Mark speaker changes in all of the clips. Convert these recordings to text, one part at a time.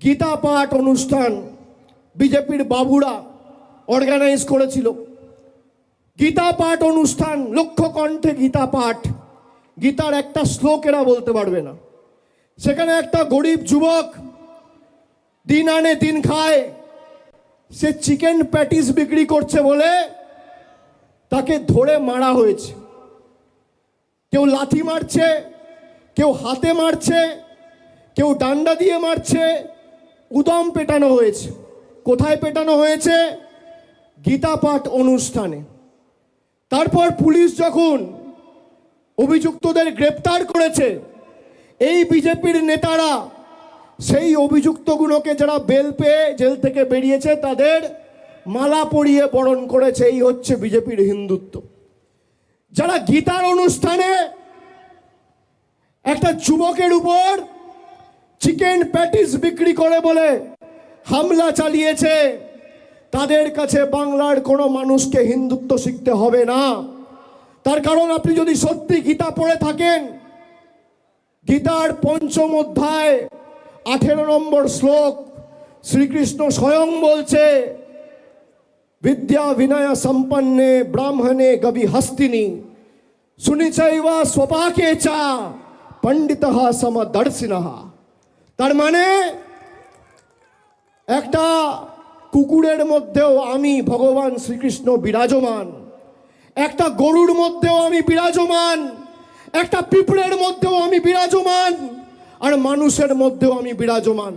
Speaker 1: গীতা পাঠ অনুষ্ঠান বিজেপির বাবুরা অর্গানাইজ করেছিল। গীতা পাঠ অনুষ্ঠান, লক্ষ্য কণ্ঠে গীতা পাঠ, গীতার একটা শ্লোক এরা বলতে পারবে না। সেখানে একটা গরিব যুবক দিন আনে দিন খায়, সে চিকেন প্যাটিস বিক্রি করছে বলে তাকে ধরে মারা হয়েছে। কেউ লাথি মারছে, কেউ হাতে মারছে, কেউ ডান্ডা দিয়ে মারছে, উদম পেটানো হয়েছে। কোথায় পেটানো হয়েছে? গীতা পাঠ অনুষ্ঠানে। তারপর পুলিশ যখন অভিযুক্তদের গ্রেপ্তার করেছে, এই বিজেপির নেতারা সেই অভিযুক্তগুলোকে যারা বেল পেয়ে জেল থেকে বেরিয়েছে তাদের মালা পরিয়ে বরণ করেছে। এই হচ্ছে বিজেপির হিন্দুত্ব। যারা গীতার অনুষ্ঠানে একটা যুবকের উপর চিকেন প্যাটিস বিক্রি করে বলে হামলা চালিয়েছে, তাদের কাছে বাংলার কোনো মানুষকে হিন্দুত্ব শিখতে হবে না। তার কারণ আপনি যদি সত্যি গীতা পড়ে থাকেন, গীতার পঞ্চম অধ্যায় 18 নম্বর শ্লোক শ্রীকৃষ্ণ স্বয়ং বলছে, বিদ্যা বিনয় সম্পন্নে ব্রাহ্মণে গবি হস্তিনী সুনিচৈবা স্বপাকে চা পণ্ডিতঃ সমদর্শিনঃ। তার মানে একটা কুকুরের মধ্যেও আমি ভগবান শ্রীকৃষ্ণ বিরাজমান, একটা গরুর মধ্যেও আমি বিরাজমান, একটা পিঁপড়ের মধ্যেও আমি বিরাজমান, আর মানুষের মধ্যেও আমি বিরাজমান।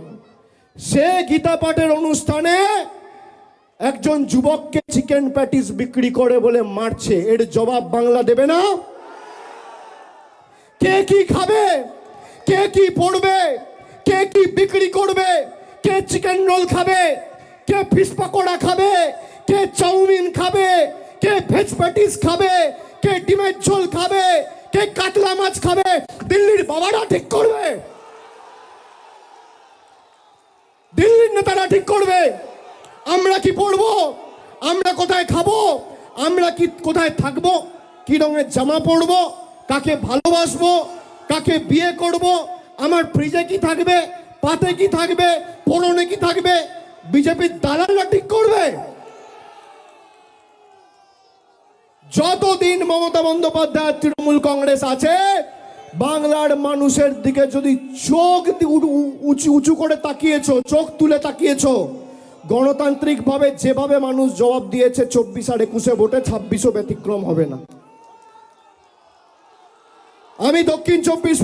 Speaker 1: সে গীতা পাঠের অনুষ্ঠানে একজন যুবককে চিকেন প্যাটিস বিক্রি করে বলে মারছে, এর জবাব বাংলা দেবে না? কে কি খাবে, কে কি পড়বে, কে কি বিক্রি করবে, কে চিকেন রোল খাবে, কে ফিশ পকোড়া খাবে, কে চাউমিন খাবে, কে ভেজ প্যাটিস খাবে, কে ডিমের ঝোল খাবে, কে কাতলা মাছ খাবে, দিল্লির বাবারা ঠিক করবে, দিল্লির নেতারা ঠিক করবে। আমরা কি পড়বো, আমরা কোথায় খাবো, আমরা কি কোথায় থাকবো, কি রঙের জামা পরবো, কাকে ভালোবাসবো, কাকে বিয়ে করব, আমার ফ্রিজে কি থাকবে, পাতে কি থাকবে, পরনে কি থাকবে, বিজেপির দালালরা ঠিক করবে। যতদিন মমতা বন্দ্যোপাধ্যায় তৃণমূল কংগ্রেস আছে, বাংলার মানুষের দিকে যদি চোখ উঁচু করে তাকিয়েছো, চোখ তুলে তাকিয়েছো, গণতান্ত্রিকভাবে যেভাবে মানুষ জবাব দিয়েছে 24 আর 21 ভোটে, 26ও ব্যতিক্রম হবে না। আমি দক্ষিণ 24